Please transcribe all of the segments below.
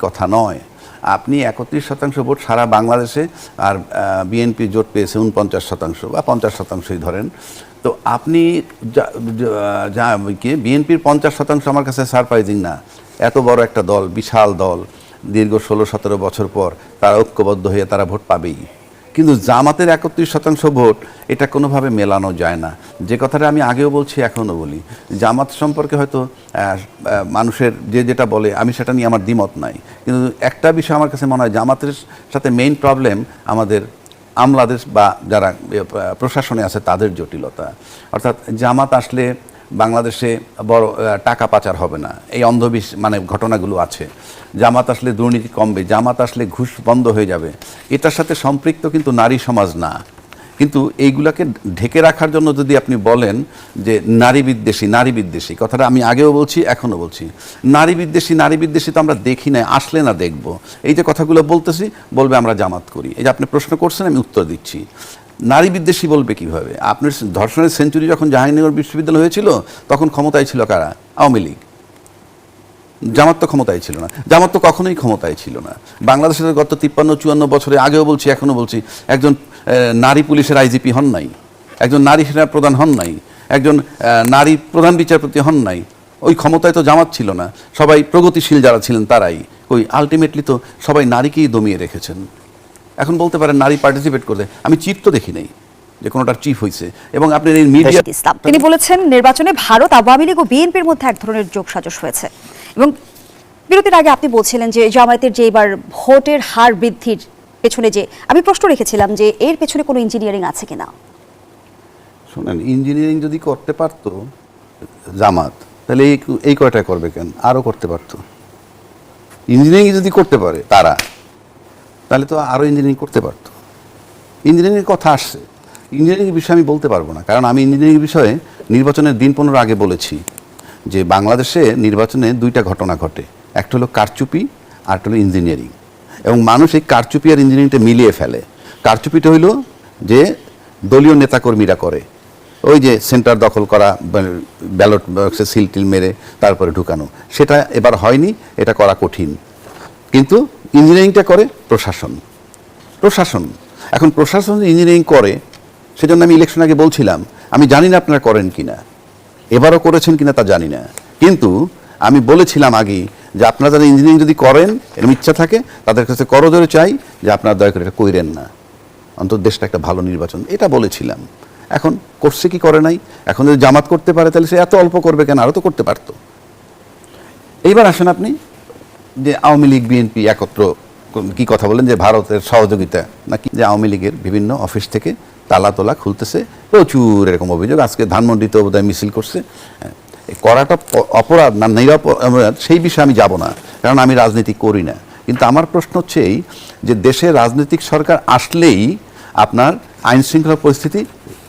কথা নয়। আপনি ৩১% ভোট সারা বাংলাদেশে, আর বিএনপি জোট পেয়েছে ৪৯% বা ৫০%ই ধরেন। তো আপনি বিএনপির ৫০% আমার কাছে সারপ্রাইজিং না। এত বড় একটা দল, বিশাল দল, দীর্ঘ ১৬-১৭ বছর পর তারা ঐক্যবদ্ধ হয়ে তারা ভোট পাবেই। কিন্তু জামাতের ৩১% ভোট, এটা কোনোভাবে মেলানো যায় না। যে কথাটা আমি আগেও বলছি, এখনও বলি, জামাত সম্পর্কে হয়তো মানুষের যেটা বলে, আমি সেটা নিয়ে আমার দ্বিমত নাই। কিন্তু একটা বিষয় আমার কাছে মনে হয়, জামাতের সাথে মেইন প্রবলেম আমাদের আমলাদের বা যারা প্রশাসনে আছে তাদের জটিলতা। অর্থাৎ জামাত আসলে বাংলাদেশে বড় টাকা পাচার হবে না, এই মানে ঘটনাগুলো আছে। জামাত আসলে দুর্নীতি কমবে, জামাত আসলে ঘুষ বন্ধ হয়ে যাবে। এটার সাথে সম্পৃক্ত কিন্তু নারী সমাজ না। কিন্তু এইগুলাকে ঢেকে রাখার জন্য যদি আপনি বলেন যে নারী বিদ্বেষী কথাটা আমি আগেও বলছি, এখনও বলছি, নারী বিদ্বেষী তো আমরা দেখি না, আসলে না দেখব। এই যে কথাগুলো বলতেছি, বলবে আমরা জামাত করি। এই যে আপনি প্রশ্ন করছেন, আমি উত্তর দিচ্ছি। নারী বিদ্বেষী বলবে কিভাবে? আপনার ধর্ষণের সেঞ্চুরি যখন জাহাঙ্গীরনগর বিশ্ববিদ্যালয় হয়েছিল, তখন ক্ষমতায় ছিল কারা? আওয়ামী লীগ। জামাত তো ক্ষমতায় ছিল না, জামাত তো কখনোই ক্ষমতায় ছিল না। বাংলাদেশের গত ৫৩-৫৪ বছরে, আগেও বলছি, এখনও বলছি, একজন নারী পুলিশের আইজিপি হন নাই, একজন নারী সেনা প্রধান হন নাই, একজন নারী প্রধান বিচারপতি হন নাই। ওই ক্ষমতায় তো জামাত ছিল না, সবাই প্রগতিশীল যারা ছিলেন তারাই। ওই আলটিমেটলি তো সবাই নারীকেই দমিয়ে রেখেছেন। এখন বলতে পারেন নারী পার্টিসিপেট করতে, আমি চিফ তো দেখি নাই যে কোনোটার চিফ হয়েছে। এবং আপনি এই মিডিয়া, তিনি বলেছেন নির্বাচনে ভারত, আওয়ামী লীগ ও বিএনপির মধ্যে এক ধরনের যোগসাজশ হয়েছে। এবং বিরতির আগে আপনি বলছিলেন যে জামায়াতের যে এবার ভোটের হার বৃদ্ধির পেছনে, যে আমি প্রশ্ন রেখেছিলাম যে এর পেছনে কোনো ইঞ্জিনিয়ারিং আছে কিনা। শোনেন, ইঞ্জিনিয়ারিং যদি করতে পারতো জামাত, তাহলে এই কয়টা করবে কেন? আরও করতে পারতো। ইঞ্জিনিয়ারিং যদি করতে পারে তারা, তাহলে তো আরও ইঞ্জিনিয়ারিং করতে পারতো। ইঞ্জিনিয়ারিংয়ের কথা আসছে, ইঞ্জিনিয়ারিংয়ের বিষয়ে আমি বলতে পারবো না, কারণ আমি ইঞ্জিনিয়ারিং বিষয়ে নির্বাচনের দিন 15 আগে বলেছি যে বাংলাদেশে নির্বাচনে দুইটা ঘটনা ঘটে, একটা হলো কারচুপি, আর একটা হলো ইঞ্জিনিয়ারিং। এবং মানুষ এই কারচুপি আর ইঞ্জিনিয়ারিংটা মিলিয়ে ফেলে। কারচুপিটা হইল যে দলীয় নেতাকর্মীরা করে, ওই যে সেন্টার দখল করা, ব্যালট বক্সে সিল টিল মেরে তারপরে ঢুকানো, সেটা এবার হয়নি, এটা করা কঠিন। কিন্তু ইঞ্জিনিয়ারিংটা করে প্রশাসন। এখন প্রশাসন ইঞ্জিনিয়ারিং করে, সেজন্য আমি ইলেকশন আগে বলছিলাম, আমি জানি না আপনারা করেন কিনা, এবারও করেছেন কিনা তা জানি না, কিন্তু আমি বলেছিলাম আগে যে আপনারা যারা ইঞ্জিনিয়ারিং যদি করেন, এরকম ইচ্ছা থাকে, তাদের কাছে করজোরে চাই যে আপনারা দয়া করে এটা কইরেন না, অন্তত দেশটা একটা ভালো নির্বাচন, এটা বলেছিলাম। এখন করছে কি করে নাই? এখন যদি জামাত করতে পারে, তাহলে সে এত অল্প করবে কেন? আরও তো করতে পারতো। এইবার আসেন আপনি যে আওয়ামী লীগ বিএনপি একত্র কি কথা বলেন, যে ভারতের সহযোগিতা নাকি, যে আওয়ামী লীগের বিভিন্ন অফিস থেকে তালা তোলা খুলতেছে, প্রচুর এরকম অভিযোগ। আজকে ধানমন্ডিতে বোধহয় মিছিল করছে। করাটা অপরাধ না নিরাপরাধ, সেই বিষয়ে আমি যাব না, কারণ আমি রাজনীতি করি না। কিন্তু আমার প্রশ্ন হচ্ছে এই যে দেশে রাজনৈতিক সরকার আসলেই আপনার আইন শৃঙ্খলা পরিস্থিতি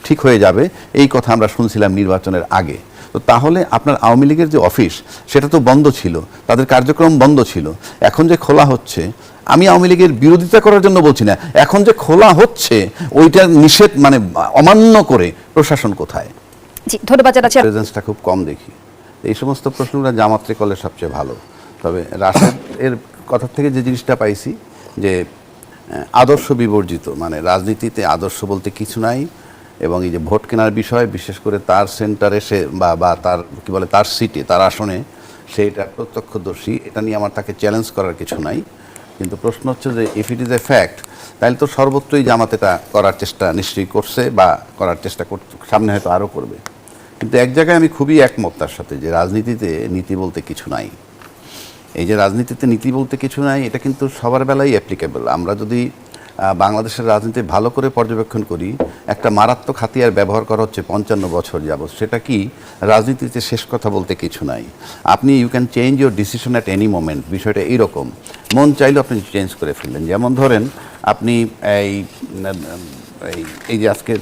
ঠিক হয়ে যাবে, এই কথা আমরা শুনছিলাম নির্বাচনের আগে। তো তাহলে আপনার আওয়ামী লীগের যে অফিস, সেটা তো বন্ধ ছিল, তাদের কার্যক্রম বন্ধ ছিল। এখন যে খোলা হচ্ছে, আমি আওয়ামী লীগের বিরোধিতা করার জন্য বলছি না, এখন যে খোলা হচ্ছে ওইটা নিষেধ মানে অমান্য করে প্রশাসন কোথায়? জি, ধন্যবাদ জানাচ্ছি। প্রেজেন্সটা খুব কম দেখি। এই সমস্ত প্রশ্নগুলো জামাতে করলে সবচেয়ে ভালো। তবে রাশেদের কথা থেকে যে জিনিসটা পাইছি, যে আদর্শ বিবর্জিত, মানে রাজনীতিতে আদর্শ বলতে কিছু নাই। এবং এই যে ভোট কেনার বিষয়, বিশেষ করে তার সেন্টারে সে বা তার কি বলে, তার সিটে, তার আসনে সে এটা প্রত্যক্ষদর্শী, এটা নিয়ে আমার তাকে চ্যালেঞ্জ করার কিছু নাই। কিন্তু প্রশ্ন হচ্ছে যে if it is a fact, তাহলে তো সর্বত্রই জামাত এটা করার চেষ্টা নিশ্চয়ই করছে বা করার চেষ্টা করছে, সামনে হয়তো আরও করবে। কিন্তু এক জায়গায় আমি খুবই একমত তার সাথে, যে রাজনীতিতে নীতি বলতে কিছু নাই। এই যে রাজনীতিতে নীতি বলতে কিছু নাই, এটা কিন্তু সবার বেলায় অ্যাপ্লিকেবল। আমরা যদি বাংলাদেশের রাজনীতি ভালো করে পর্যবেক্ষণ করি, একটা মারাত্মক হাতিয়ার ব্যবহার করা হচ্ছে 55 বছর যাবৎ। সেটা কি? রাজনীতিতে শেষ কথা বলতে কিছু নাই। আপনি you can change your decision at any moment. বিষয়টা এইরকম, মন চাইলেও আপনি চেঞ্জ করে ফেললেন। যেমন ধরেন আপনি এই যে আজকে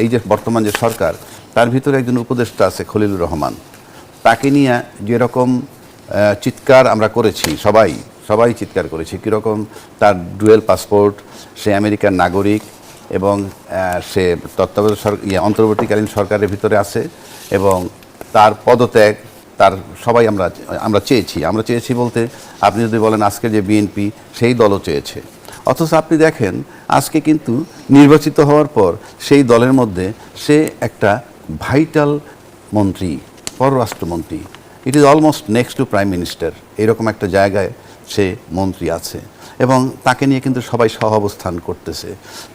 এই যে বর্তমান যে সরকার, তার ভিতরে একজন উপদেষ্টা আছে খলিলুর রহমান, তাকে নিয়ে যেরকম চিৎকার আমরা করেছি, সবাই চিৎকার করেছি, কীরকম তার ডুয়েল পাসপোর্ট, সে আমেরিকার নাগরিক এবং সে তত্ত্বাবধায়ক অন্তর্বর্তীকালীন সরকারের ভিতরে আছে এবং তার পদত্যাগ তার সবাই আমরা চেয়েছি বলতে আপনি যদি বলেন আজকে যে বিএনপি সেই দলও চেয়েছে, অথচ আপনি দেখেন আজকে কিন্তু নির্বাচিত হওয়ার পর সেই দলের মধ্যে সে একটা ভাইটাল মন্ত্রী, পররাষ্ট্রমন্ত্রী, it is almost next to prime minister, এরকম একটা জায়গায় সে মন্ত্রী আছে এবং তাকে নিয়ে কিন্তু সবাই সহ অবস্থান করতেছে।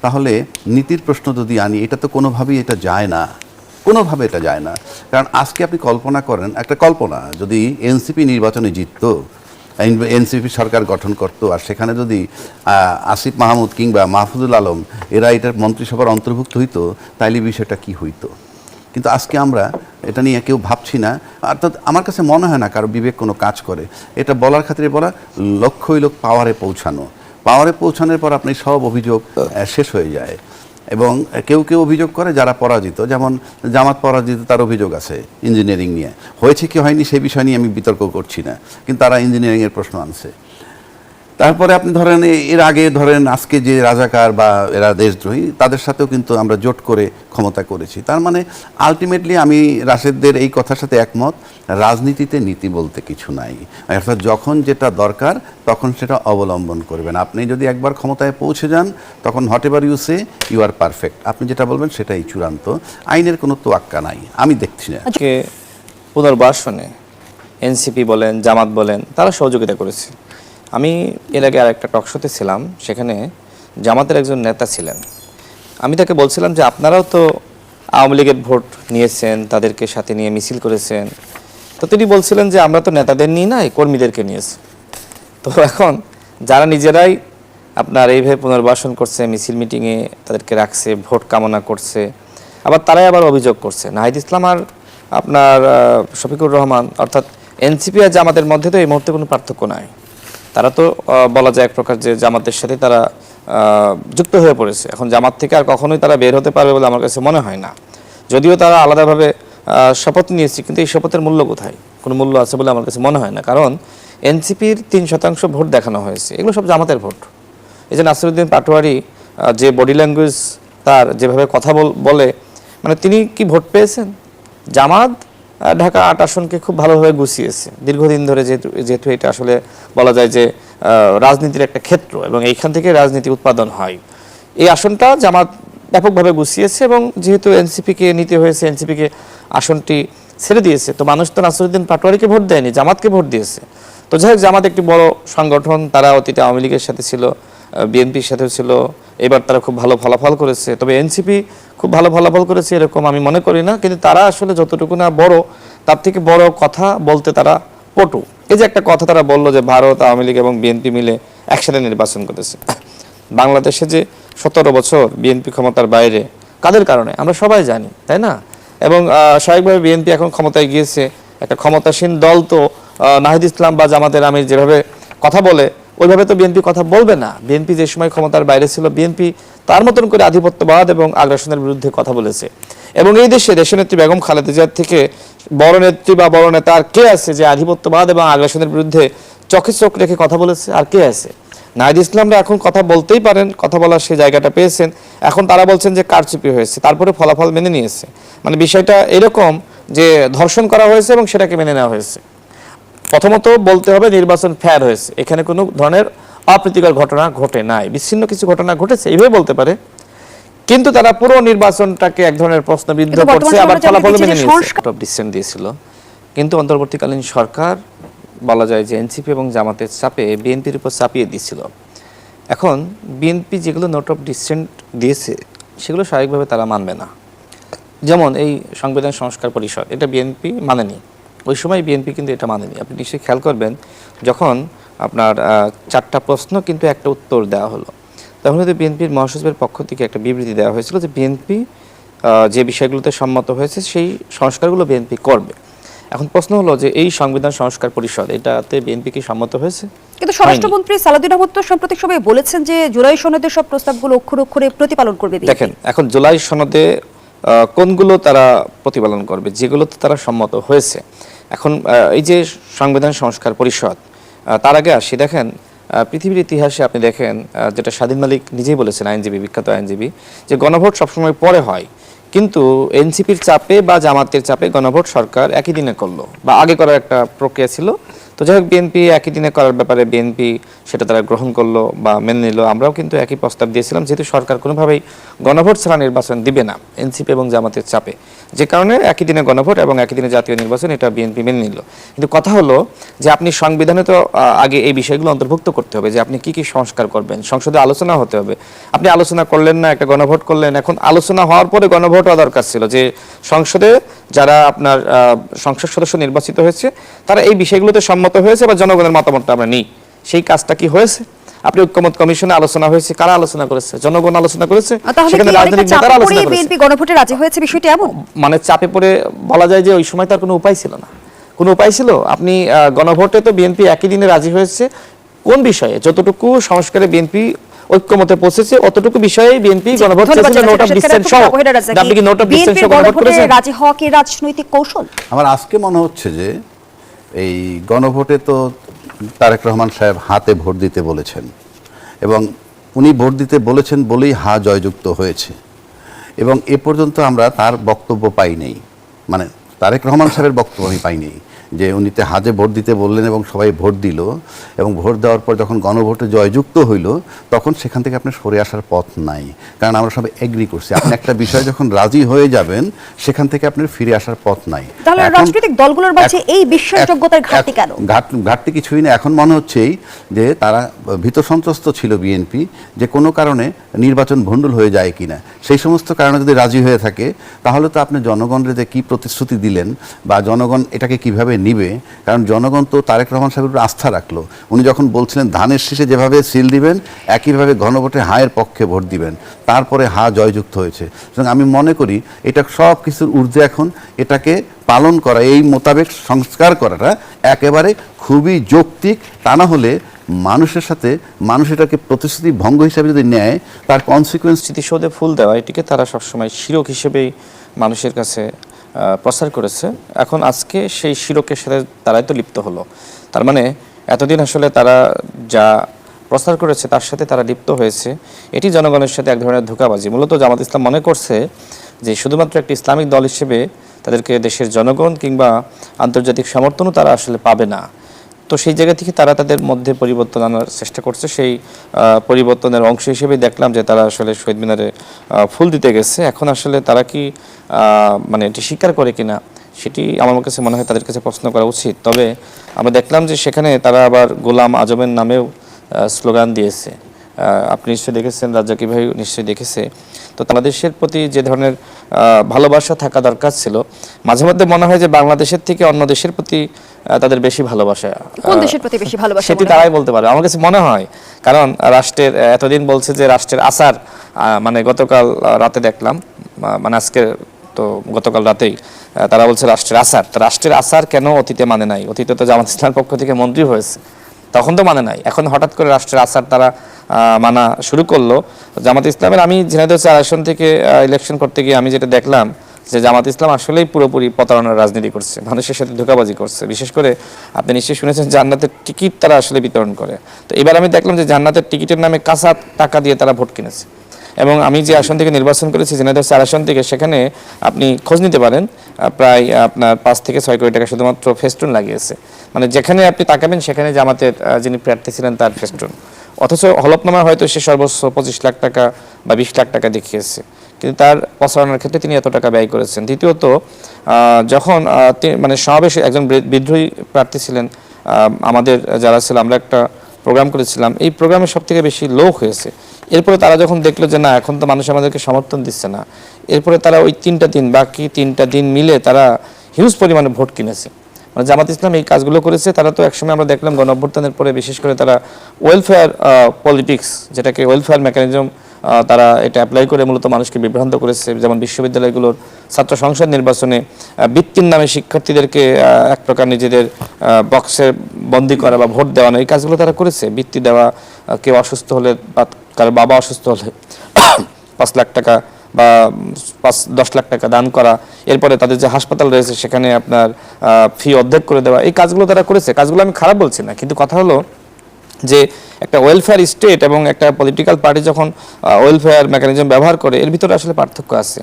তাহলে নীতির প্রশ্ন যদি আনি, এটা তো কোনোভাবেই এটা যায় না, কোনোভাবে এটা যায় না। কারণ আজকে আপনি কল্পনা করেন, একটা কল্পনা, যদি এনসিপি নির্বাচনে জিততো, এনসিপি সরকার গঠন করতো, আর সেখানে যদি আসিফ মাহমুদ কিংবা মাহফুজুল আলম এরা এটার মন্ত্রিসভার অন্তর্ভুক্ত হইতো, তাইলে বিষয়টা কি হইতো। কিন্তু আজকে আমরা এটা নিয়ে কেউ ভাবছি না, অর্থাৎ আমার কাছে মনে হয় না কারো বিবেক কোনো কাজ করে। এটা বলার খাতিরে বলা, লক্ষ্যই লোক পাওয়ারে পৌঁছানোর পর আপনি সব অভিযোগ শেষ হয়ে যায়। এবং কেউ কেউ অভিযোগ করে যারা পরাজিত, যেমন জামাত পরাজিত, তার অভিযোগ আছে ইঞ্জিনিয়ারিং নিয়ে, হয়েছে কি হয়নি সেই বিষয় নিয়ে আমি বিতর্ক করছি না, কিন্তু তারা ইঞ্জিনিয়ারিংয়ের প্রশ্ন আনছে। তারপরে আপনি ধরেন এর আগে ধরেন আজকে যে রাজাকার বা এরা দেশদ্রোহী, তাদের সাথেও কিন্তু আমরা জোট করে ক্ষমতা করেছি। তার মানে আলটিমেটলি আমি রাশেদদের এই কথার সাথে একমত, রাজনীতিতে নীতি বলতে কিছু নাই। অর্থাৎ যখন যেটা দরকার তখন সেটা অবলম্বন করবেন। আপনি যদি একবার ক্ষমতায় পৌঁছে যান, তখন whatever you say you are perfect, আপনি যেটা বলবেন সেটাই চূড়ান্ত, আইনের কোনো তোয়াক্কা নাই, আমি দেখছি না। আজকে পুনর্বাসনে এনসিপি বলেন, জামাত বলেন, তারা সহযোগিতা করেছে। আমি এর আগে আরেকটা টকশোতে ছিলাম, সেখানে জামাতের একজন নেতা ছিলেন। আমি তাকে বলছিলাম যে আপনারাও তো আওয়ামী লীগের ভোট নিয়েছেন, তাদেরকে সাথে নিয়ে মিছিল করেছেন, তো তিনি বলছিলেন যে আমরা তো নেতাদের নিয়ে নাই, কর্মীদেরকে নিয়েছি। তো এখন যারা নিজেরাই আপনার এইভাবে পুনর্বাসন করছে, মিছিল মিটিংয়ে তাদেরকে রাখছে, ভোট কামনা করছে, আবার তারাই আবার অভিযোগ করছে নাহিদ ইসলাম আর আপনার শফিকুর রহমান, অর্থাৎ এনসিপি আর জামাতের মধ্যে তো এই মুহূর্তে কোনো পার্থক্য নাই। তারা তো বলা যায় এক প্রকার যে জামাতের সাথে তারা যুক্ত হয়ে পড়েছে। এখন জামাত থেকে আর কখনোই তারা বের হতে পারবে বলে আমার কাছে মনে হয় না। যদিও তারা আলাদাভাবে শপথ নিয়েছে, কিন্তু এই শপথের মূল্য কোথায়? কোনো মূল্য আছে বলে আমার কাছে মনে হয় না। কারণ এনসিপির 3% ভোট দেখানো হয়েছে, এগুলো সব জামাতের ভোট। এই যে নাসিরউদ্দিন পাটোয়ারি যে বডি ল্যাঙ্গুয়েজ, তার যেভাবে কথা বলে, মানে তিনি কি ভোট পেয়েছেন? জামাত ঢাকা 8 আসনকে খুব ভালোভাবে গুছিয়েছে দীর্ঘদিন ধরে, যেহেতু এটা আসলে বলা যায় যে রাজনীতির একটা ক্ষেত্র এবং এইখান থেকে রাজনীতি উৎপাদন হয়। এই আসনটা জামাত ব্যাপকভাবে গুছিয়েছে এবং যেহেতু এনসিপিকে নিতে হয়েছে, এনসিপিকে আসনটি ছেড়ে দিয়েছে, তো মানুষ তো নাসিরউদ্দিন পাটোয়ারিকে ভোট দেয়নি, জামাতকে ভোট দিয়েছে। তো যাই হোক, জামাত একটি বড় সংগঠন, তারা অতীতে আওয়ামী লীগের সাথে ছিল, বিএনপির সাথেও ছিল, এবার তারা খুব ভালো ফলাফল করেছে। তবে এনসিপি খুব ভালো ফলাফল করেছে এরকম আমি মনে করি না, কিন্তু তারা আসলে যতটুকু না বড়, তার থেকে বড় কথা বলতে তারা পটু। এই যে একটা কথা তারা বললো যে ভারত, আওয়ামী লীগ এবং বিএনপি মিলে একসাথে নির্বাচন করেছে। বাংলাদেশে যে 17 বছর বিএনপি ক্ষমতার বাইরে, কাদের কারণে আমরা সবাই জানি, তাই না? এবং স্বাভাবিকভাবে বিএনপি এখন ক্ষমতায় গিয়েছে, একটা ক্ষমতাসীন দল, তো নাহিদ ইসলাম বা জামাতের আমির যেভাবে কথা বলে ওইভাবে তো বিএনপি কথা বলবে না। বিএনপি যে সময় ক্ষমতার বাইরে ছিল, বিএনপি তার মতন করে আধিপত্যবাদ এবং আগ্রাসনের বিরুদ্ধে কথা বলেছে। এবং এই দেশে দেশনেত্রী বেগম খালেদা জিয়ার থেকে বড় নেত্রী বা বড় নেতা আর কে আছে যে আধিপত্যবাদ এবং আগ্রাসনের বিরুদ্ধে চোখে চোখ রেখে কথা বলেছে? আর কে আছে? নাহিদ ইসলামরা এখন কথা বলতেই পারেন, কথা বলার সেই জায়গাটা পেয়েছেন। এখন তারা বলছেন যে কারচুপি হয়েছে, তারপরে ফলাফল মেনে নিয়েছে। মানে বিষয়টা এরকম যে ধর্ষণ করা হয়েছে এবং সেটাকে মেনে নেওয়া হয়েছে। প্রথমত বলতে হবে নির্বাচন ফেয়ার হয়েছে, এখানে কোনো ধরনের অপ্রীতিকর ঘটনা ঘটে নাই, বিচ্ছিন্ন কিছু ঘটনা ঘটেছে এইভাবে বলতে পারে, কিন্তু তারা পুরো নির্বাচনটাকে এক ধরনের প্রশ্নবিদ্ধ করছে, আবার ফলাফল মেনে নিয়েছে। ডিসিশন দিয়েছিল, কিন্তু অন্তর্বর্তীকালীন সরকার বলা যায় যে এনসিপি এবং জামাতের চাপে বিএনপির উপর চাপিয়ে দিয়েছিল। এখন বিএনপি যেগুলো নোট অফ ডিসেন্ট দিয়েছে সেগুলো স্বাভাবিকভাবে তারা মানবে না। যেমন এই সংবিধান সংস্কার পরিষদ, এটা বিএনপি মানেনি, ওই সময় বিএনপি কিন্তু এটা মানেনি। আপনি নিশ্চয়ই খেয়াল করবেন, যখন আপনার 4টা প্রশ্ন কিন্তু একটা উত্তর দেওয়া হলো, তখন কিন্তু বিএনপির মহাসচিবের পক্ষ থেকে একটা বিবৃতি দেওয়া হয়েছিল যে বিএনপি যে বিষয়গুলোতে সম্মত হয়েছে সেই সংস্কারগুলো বিএনপি করবে। এখন প্রশ্ন হলো যে এই সংবিধান সংস্কার পরিষদ, এটাতে বিএনপি কি সম্মত হয়েছে? কিন্তু স্বরাষ্ট্রমন্ত্রী সালাউদ্দিন আহমেদ তো সাম্প্রতিক সময়ে বলেছেন যে জুলাই সনদের সব প্রস্তাবগুলো অক্ষরে অক্ষরে প্রতিপালন করবে। দেখেন, এখন জুলাই সনদে কোনগুলো তারা প্রতিপালন করবে, যেগুলোতে তারা সম্মত হয়েছে। এখন এই যে সংবিধান সংস্কার পরিষদ, তার আগে আসি, দেখেন পৃথিবীর ইতিহাসে আপনি দেখেন, যেটা স্বাধীন মালিক নিজেই বলেছেন, আইনজীবী, বিখ্যাত আইনজীবী, যে গণভোট সবসময় পরে হয়, কিন্তু এনসিপির চাপে বা জামাতের চাপে গণভোট সরকার একই দিনে করলো, বা আগে করার একটা প্রক্রিয়া ছিল। তো যাই হোক, বিএনপি একই দিনে করার ব্যাপারে বিএনপি সেটা তারা গ্রহণ করলো বা মেনে নিল। আমরাও কিন্তু একই প্রস্তাব দিয়েছিলাম, যেহেতু সরকার কোনোভাবেই গণভোট ছাড়া নির্বাচন দিবে না এনসিপি এবং জামাতের চাপে, যে কারণে একই দিনে গণভোট এবং একই দিনে জাতীয় নির্বাচন, এটা বিএনপি মেনে নিল। কিন্তু কথা হলো যে আপনি সংবিধানে তো আগে এই বিষয়গুলো অন্তর্ভুক্ত করতে হবে, যে আপনি কি কি সংস্কার করবেন, সংসদে আলোচনা হতে হবে। আপনি আলোচনা করলেন না, একটা গণভোট করলেন। এখন আলোচনা হওয়ার পরে গণভোট হওয়া দরকার ছিল, যে সংসদে যারা আপনার সংসদ সদস্য নির্বাচিত হয়েছে তারা এই বিষয়গুলোতে সম্মত হয়েছে বা জনগণের মতামতটা আমরা নিই। সেই কাজটা কি হয়েছে? আপনি ঐক্যমত কমিশনে আলোচনা হয়েছে, কারা আলোচনা করেছে? জনগণ আলোচনা করেছে, তাহলে সেখানে কি অনেকটা রাজনৈতিক চাপে নেতারা আলোচনা পড়ে করেছে। বিএনপি গণভোটে রাজি হয়েছে, বিষয়টি এমন? মানে চাপে পড়ে বলা যায় যে ওই সময় তার কোনো উপায় ছিল না। কোনো উপায় ছিল? আপনি গণভোটে তো বিএনপি একই দিনে রাজি হয়েছে কোন বিষয়ে? যতটুকু সংস্কারে বিএনপি ঐক্যমতে পৌঁছেছে অতটুকু বিষয়ে বিএনপি গণভোট করেছে, নোট অফ ডিসেন্ট সহ। আপনি কি নোট অফ ডিসেন্ট সহ গণভোট করেছেন? রাজি হওয়া কি রাজনৈতিক কৌশল? আমার আজকে মনে হচ্ছে যে এই গণভোটে তো তারেক রহমান সাহেব হাতে ভোট দিতে বলেছেন, এবং উনি ভোট দিতে বলেছেন বলেই হা জয়যুক্ত হয়েছে, এবং এ পর্যন্ত আমরা তার বক্তব্য পাই নাই, মানে তারেক রহমান সাহেবের বক্তব্য আমি পাইনি, যে উনিতে হাজে ভোট দিতে বললেন এবং সবাই ভোট দিল, এবং ভোট দেওয়ার পর যখন গণভোটে জয়যুক্ত হইল তখন সেখান থেকে আপনার সরে আসার পথ নাই, কারণ আমরা সবাই এগ্রি করছি আপনি একটা বিষয় যখন রাজি হয়ে যাবেন সেখান থেকে আপনার ফিরে আসার পথ নাই। তাহলে রাজনৈতিক দলগুলোর মাঝে এই বিশ্বাসযোগ্যতার ঘাটতি কেন? ঘাটতি কিছুই না, এখন মনে হচ্ছে যে তারা ভীত সন্ত্রস্ত ছিল বিএনপি, যে কোনো কারণে নির্বাচন ভণ্ডুল হয়ে যায় কিনা। সেই সমস্ত কারণে যদি রাজি হয়ে থাকে তাহলে তো আপনি জনগণের যে কী প্রতিশ্রুতি দিলেন বা জনগণ এটাকে কিভাবে নিবে, কারণ জনগণ তো তারেক রহমান সাহেবের উপর আস্থা রাখলো। উনি যখন বলছিলেন ধানের শীষে যেভাবে সিল দিবেন একইভাবে গণভোটে হায়ের পক্ষে ভোট দিবেন, তারপরে হা জয়যুক্ত হয়েছে। সুতরাং আমি মনে করি এটা সব কিছুর ঊর্ধ্বে এখন এটাকে পালন করা, এই মোতাবেক সংস্কার করাটা একেবারে খুবই যৌক্তিক। তা না হলে মানুষের সাথে মানুষ এটাকে প্রতিশ্রুতি ভঙ্গ হিসাবে যদি নেয় তার কনসিকুয়েন্স। স্মৃতিসৌধে ফুল দেওয়া এটিকে তারা সবসময় শিরক হিসেবেই মানুষের কাছে প্রচার করেছে। এখন আজকে সেই শিরকের সাথে তারাই তো লিপ্ত হলো। তার মানে এতদিন আসলে তারা যা প্রচার করেছে তার সাথে তারা লিপ্ত হয়েছে, এটি জনগণের সাথে এক ধরনের ধোঁকাবাজি। মূলত জামাত ইসলাম মনে করছে যে শুধুমাত্র একটি ইসলামিক দল হিসেবে তাদেরকে দেশের জনগণ কিংবা আন্তর্জাতিক সমর্থনও তারা আসলে পাবে না। তো সেই জায়গা থেকে তারা তাদের মধ্যে পরিবর্তন আনার চেষ্টা করছে। সেই পরিবর্তনের অংশ হিসেবে দেখলাম যে তারা আসলে শহীদ মিনারে ফুল দিতে গেছে। এখন আসলে তারা কি মানে এটি স্বীকার করে কিনা সেটি আমার কাছে মনে হয় তাদের কাছে প্রশ্ন করা উচিত। তবে আমরা দেখলাম যে সেখানে তারা আবার গোলাম আজমের নামেও স্লোগান দিয়েছে। আপনি নিশ্চয়ই দেখেছেন, রাজ্জাকি ভাই নিশ্চয়ই দেখেছে। তো বাংলাদেশের প্রতি যে ধরনের ভালোবাসা থাকা দরকার ছিল, মাঝে মধ্যে মনে হয় যে বাংলাদেশের থেকে অন্য দেশের প্রতি তাদের বেশি ভালোবাসা। কোন দেশের প্রতি বেশি ভালোবাসা সেটি তারাই বলতে পারে আমার কাছে মনে হয়। কারণ রাষ্ট্রের এতদিন বলছে যে রাষ্ট্রের আসার, মানে গতকাল রাতে দেখলাম, মানে আজকে তো গতকাল রাতেই তারা বলছে রাষ্ট্রের আসার। তো রাষ্ট্রের আসার কেন অতীতে মানে নাই? অতীতে তো জামাত ইসলামের পক্ষ থেকে মন্ত্রী হয়েছে, তখন তো মানে নাই। এখন হঠাৎ করে রাষ্ট্রের আসার তারা মানা শুরু করলো। জামাত ইসলামের, আমি ঝিনাইদহ 4 আসন থেকে ইলেকশন করতে গিয়ে আমি যেটা দেখলাম যে জামাত ইসলাম আসলেই পুরোপুরি প্রতারণার রাজনীতি করছে, মানুষের সাথে ধোঁকাবাজি করছে। বিশেষ করে আপনি নিশ্চয়ই শুনেছেন জান্নাতের টিকিট তারা আসলে বিতরণ করে। তো এবার আমি দেখলাম যে জান্নাতের টিকিটের নামে কাঁচা টাকা দিয়ে তারা ভোট কিনেছে। এবং আমি যে আসন থেকে নির্বাচন করেছি ঝিনাইদহ 4 আসন থেকে, সেখানে আপনি খোঁজ নিতে পারেন প্রায় আপনার 5 থেকে 6 কোটি টাকা শুধুমাত্র ফেস্টুন লাগিয়েছে। মানে যেখানে আপনি তাকাবেন সেখানে জামাতের যিনি প্রার্থী ছিলেন তার ফেস্টুন, অথচ হলফনামা হয়তো সে সর্বোচ্চ 25 লাখ টাকা বা 20 লাখ টাকা দেখিয়েছে, কিন্তু তার প্রচারণার ক্ষেত্রে তিনি এত টাকা ব্যয় করেছেন। দ্বিতীয়ত, যখন মানে সমাবেশে একজন বিদ্রোহী প্রার্থী ছিলেন, আমাদের যারা ছিল আমরা একটা প্রোগ্রাম করেছিলাম, এই প্রোগ্রামে সব থেকে বেশি লোক হয়েছে। এরপরে তারা যখন দেখলো যে না, এখন তো মানুষ আমাদেরকে সমর্থন দিচ্ছে না, এরপরে তারা ওই 3টা দিন, বাকি 3টা দিন মিলে তারা হিউজ পরিমাণে ভোট কিনেছে। মানে জামাত ইসলাম এই কাজগুলো করেছে। তারা তো একসময় আমরা দেখলাম গণঅভ্যুত্থানের পরে বিশেষ করে তারা ওয়েলফেয়ার পলিটিক্স, যেটাকে ওয়েলফেয়ার মেকানিজম, তারা এটা অ্যাপ্লাই করে মূলত মানুষকে বিভ্রান্ত করেছে। যেমন বিশ্ববিদ্যালয়গুলোর ছাত্র সংসদ নির্বাচনে বৃত্তির নামে শিক্ষার্থীদেরকে এক প্রকার নিজেদের বক্সে বন্দি করা বা ভোট দেওয়ানো, এই কাজগুলো তারা করেছে। বৃত্তি দেওয়া, কেউ অসুস্থ হলে বা কার বাবা অসুস্থ হলে 5 লাখ টাকা বা 10 লাখ টাকা দান করা, এরপরে তাদের যে হাসপাতাল রয়েছে সেখানে আপনার ফি অর্ধেক করে দেওয়া, এই কাজগুলো তারা করেছে। কাজগুলো আমি খারাপ বলছি না, কিন্তু কথা হলো যে একটা ওয়েলফেয়ার স্টেট এবং একটা পলিটিক্যাল পার্টি যখন ওয়েলফেয়ার মেকানিজম ব্যবহার করে এর ভিতরে আসলে পার্থক্য আছে।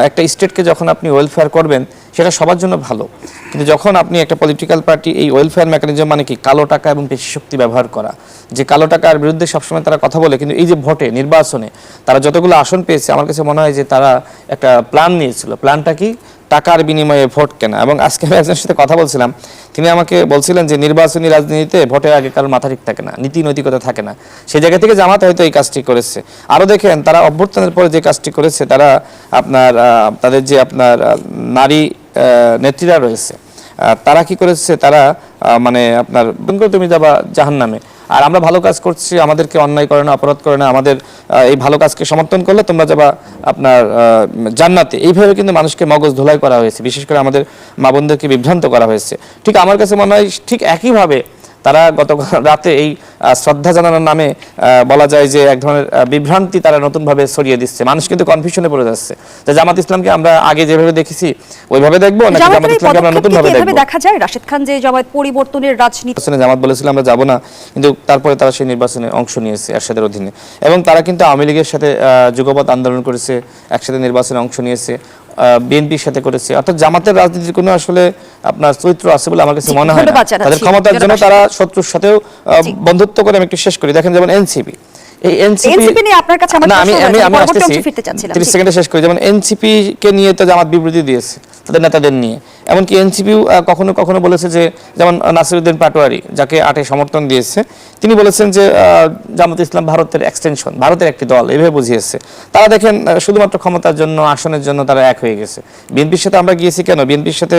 একটা স্টেটকে যখন আপনি ওয়েলফেয়ার করবেন সেটা সবার জন্য ভালো, কিন্তু যখন আপনি একটা পলিটিক্যাল পার্টি এই ওয়েলফেয়ার মেকানিজম মানে কি কালো টাকা এবং পেশি শক্তি ব্যবহার করা, যে কালো টাকার বিরুদ্ধে সবসময় তারা কথা বলে, কিন্তু এই যে ভোটে নির্বাচনে তারা যতগুলো আসন পেয়েছে আমার কাছে মনে হয় যে তারা একটা প্ল্যান নিয়েছিল। প্ল্যানটা কি? টাকার বিনিময়ে ভোট কেনা। এবং আজকে আমি একজনের সাথে কথা বলছিলাম, তিনি আমাকে বলছিলেন যে নির্বাচনী রাজনীতিতে ভোটের আগে কারোর মাথা ঠিক থাকে না, নীতি নৈতিকতা থাকে না। সেই জায়গা থেকে জামাত হয়তো এই কাজটি করেছে। আরও দেখেন তারা অভ্যুত্থানের পরে যে কাজটি করেছে, তারা আপনার তাদের যে আপনার নারী নেত্রীরা রয়েছে তারা কি করেছে, তারা মানে আপনার তুমি যাবা জাহান্নামে, আর আমরা ভালো কাজ করছি, আমাদেরকে অন্যায় করে না, অপরাধ করে না, আমাদের এই ভালো কাজকে সমর্থন করলে তোমরা যাবা আপনার জান্নাতে। এইভাবে কিন্তু মানুষকে মগজ ধোলাই করা হয়েছে, বিশেষ করে আমাদের মা বোনদেরকে বিভ্রান্ত করা হয়েছে। ঠিক আমার কাছে মনে হয় ঠিক একইভাবে তারা গত রাতে এই শ্রদ্ধা জানানোর নামে বলা যায় যে এক ধরনের বিভ্রান্তি তারা নতুনভাবে ছড়িয়ে দিচ্ছে। মানুষ কিন্তু কনফিউশনে পড়ে যাচ্ছে যে জামাত ইসলামকে আমরা আগে যেভাবে দেখেছি ওইভাবে দেখবো নাকি জামাত ইসলামকে আমরা নতুনভাবে দেখবো। দেখা যায় রাশিদ খান যে জামাত পরিবর্তনের রাজনীতি, জামাত বলেছিল আমরা যাব না, কিন্তু তারপরে তারা সেই নির্বাচনে অংশ নিয়েছে এরশাদের অধীনে, এবং তারা কিন্তু আওয়ামী লীগের সাথে যুগপৎ আন্দোলন করেছে, একসাথে নির্বাচনে অংশ নিয়েছে, বিএনপির সাথে করেছে। অর্থাৎ জামাতের রাজনীতির কোনো আসলে আপনার চরিত্র আছে বলে আমার কাছে মনে হয় না। তাদের ক্ষমতার জন্য তারা শত্রুর সাথেও বন্ধুত্ব করে। আমি একটু শেষ করি, দেখেন যেমন এনসিপি, এই এনসিপি নিয়ে আপনার কাছে আমার প্রশ্ন রয়েছে, আমি পরবর্তী অংশে ফিরতে চাচ্ছিলাম। 30 সেকেন্ডে শেষ করি। যেমন এনসিপি কে নিয়ে তো জামাত বিবৃতি দিয়েছে তাদের নেতাদের নিয়ে, এমনকি এনসিপিও কখনো কখনো বলেছে যে, যেমন নাসিরউদ্দিন পাটোয়ারি যাকে 8-এ সমর্থন দিয়েছে, তিনি বলেছেন যে জামাত ইসলাম ভারতের এক্সটেনশন, ভারতের একটি দল, এইভাবে বুঝিয়েছে। তারা দেখেন শুধুমাত্র ক্ষমতার জন্য, আসনের জন্য তারা এক হয়ে গেছে। বিএনপির সাথে আমরা গিয়েছি কেন? বিএনপির সাথে